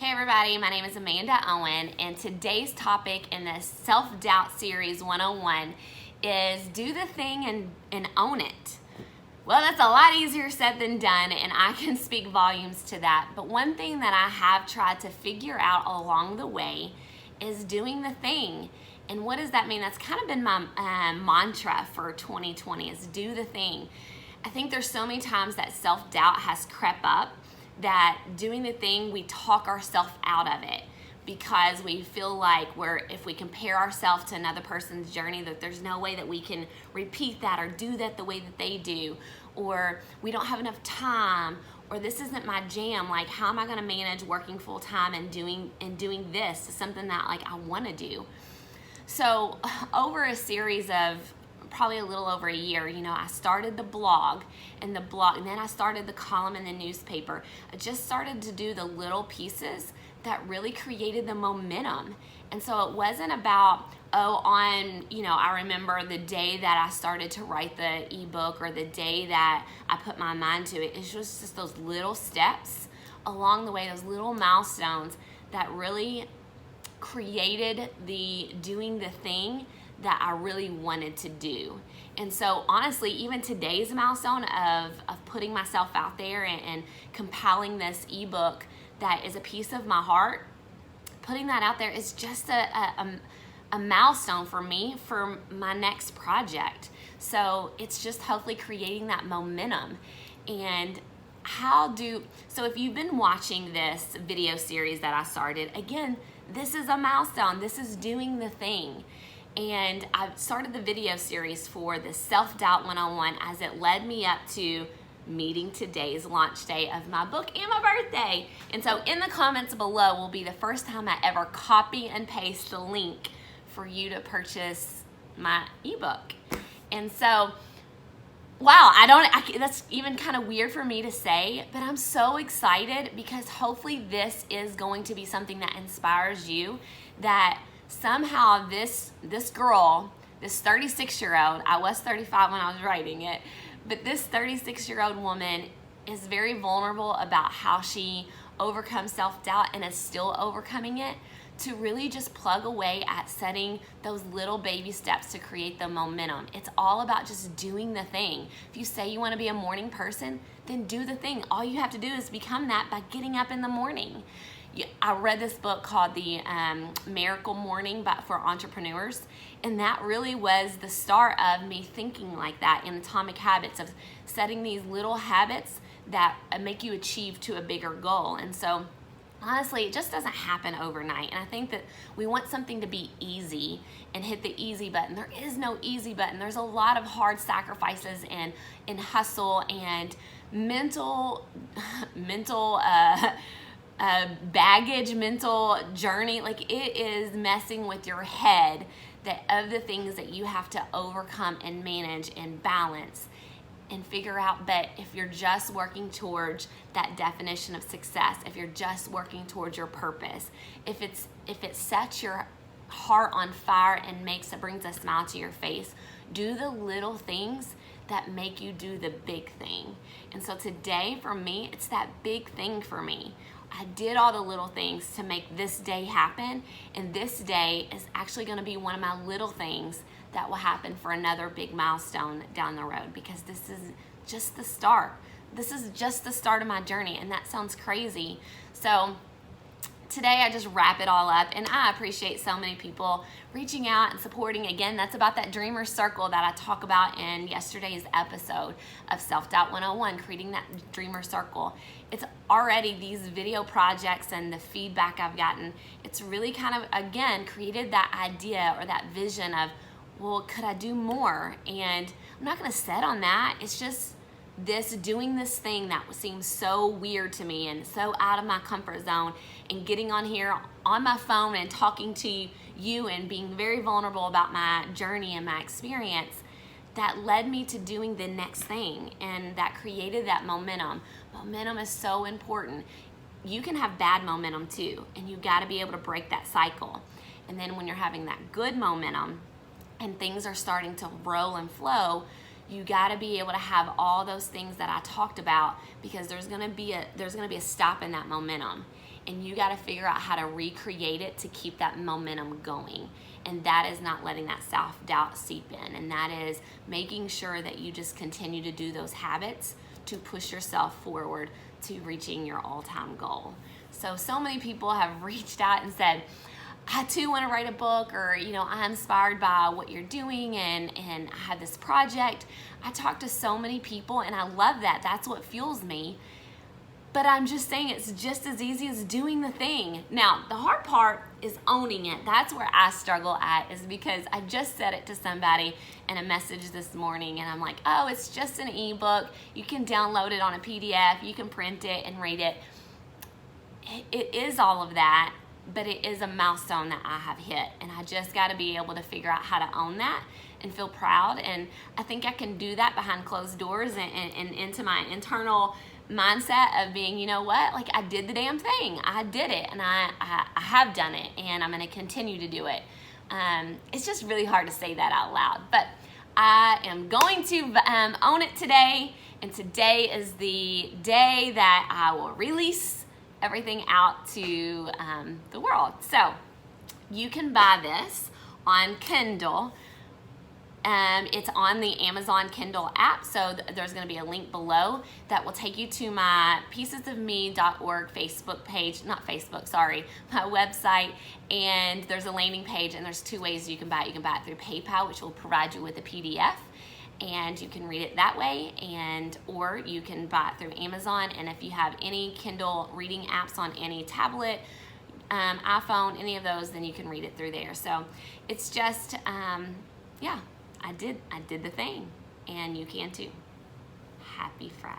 Hey everybody, my name is Amanda Owen, and today's topic in the Self-Doubt Series 101 is do the thing and own it. Well, that's a lot easier said than done, and I can speak volumes to that. But one thing that I have tried to figure out along the way is doing the thing. And what does that mean? That's kind of been my mantra for 2020 is do the thing. I think there's so many times that self-doubt has crept up that doing the thing, we talk ourselves out of it because we feel like if we compare ourselves to another person's journey, that there's no way that we can repeat that or do that the way that they do, or we don't have enough time, or this isn't my jam. Like, how am I going to manage working full time and doing this, something that like I want to do? So over a series of probably a little over a year, I started the blog, and then I started the column in the newspaper. I just started to do the little pieces that really created the momentum. And so it wasn't about, I remember the day that I started to write the ebook or the day that I put my mind to it. It's just those little steps along the way, those little milestones that really created the doing the thing that I really wanted to do. And so honestly, even today's milestone of putting myself out there and compiling this ebook that is a piece of my heart, putting that out there is just a milestone for me for my next project. So it's just hopefully creating that momentum. And so if you've been watching this video series that I started, again, this is a milestone. This is doing the thing. And I started the video series for the Self-Doubt 101 as it led me up to meeting today's launch day of my book and my birthday. And so in the comments below will be the first time I ever copy and paste the link for you to purchase my ebook. And so, wow, that's even kind of weird for me to say, but I'm so excited because hopefully this is going to be something that inspires you, that somehow this girl, this 36-year-old, I was 35 when I was writing it, but this 36-year-old woman is very vulnerable about how she overcomes self-doubt and is still overcoming it, to really just plug away at setting those little baby steps to create the momentum. It's all about just doing the thing. If you say you want to be a morning person, then do the thing. All you have to do is become that by getting up in the morning. I read this book called The Miracle Morning for Entrepreneurs, and that really was the start of me thinking like that in Atomic Habits, of setting these little habits that make you achieve to a bigger goal. And so honestly, it just doesn't happen overnight. And I think that we want something to be easy and hit the easy button. There is no easy button. There's a lot of hard sacrifices and hustle and mental baggage, mental journey. Like, it is messing with your head of the things that you have to overcome and manage and balance and figure out. But if you're just working towards that definition of success, if you're just working towards your purpose, if it sets your heart on fire and brings a smile to your face, do the little things that make you do the big thing. And so today for me, it's that big thing for me. I did all the little things to make this day happen, and this day is actually going to be one of my little things that will happen for another big milestone down the road, because this is just the start. This is just the start of my journey, and that sounds crazy. So today I just wrap it all up, and I appreciate so many people reaching out and supporting. Again, that's about that dreamer circle that I talk about in yesterday's episode of Self-Doubt 101, creating that dreamer circle. It's already these video projects and the feedback I've gotten, it's really kind of, again, created that idea or that vision of, well, could I do more? And I'm not going to set on that. It's just doing this thing that seems so weird to me and so out of my comfort zone, and getting on here on my phone and talking to you and being very vulnerable about my journey and my experience, that led me to doing the next thing, and that created that momentum. Momentum is so important. You can have bad momentum too, and you got to be able to break that cycle. And then when you're having that good momentum and things are starting to roll and flow, you got to be able to have all those things that I talked about, because there's going to be a stop in that momentum. and you got to figure out how to recreate it to keep that momentum going. And that is not letting that self-doubt seep in, and that is making sure that you just continue to do those habits to push yourself forward to reaching your all-time goal. So many people have reached out and said, I too want to write a book, or I'm inspired by what you're doing, and I have this project. I talk to so many people, and I love that. That's what fuels me. But I'm just saying, it's just as easy as doing the thing. Now, the hard part is owning it. That's where I struggle at, is because I just said it to somebody in a message this morning, and I'm like, oh, it's just an ebook. You can download it on a PDF. You can print it and read it. It is all of that, but it is a milestone that I have hit, and I just got to be able to figure out how to own that and feel proud. And I think I can do that behind closed doors and into my internal mindset of being, like, I did the damn thing. I did it, and I have done it, and I'm going to continue to do it. It's just really hard to say that out loud, but I am going to own it today, and today is the day that I will release everything out to the world. So you can buy this on Kindle. It's on the Amazon Kindle app, so there's going to be a link below that will take you to my piecesofme.org Facebook page, not Facebook, sorry, my website, and there's a landing page, and there's two ways you can buy it. You can buy it through PayPal, which will provide you with a PDF, and you can read it that way, or you can buy it through Amazon. And if you have any Kindle reading apps on any tablet, iPhone, any of those, then you can read it through there. So it's just, yeah. I did the thing, and you can too. Happy Friday.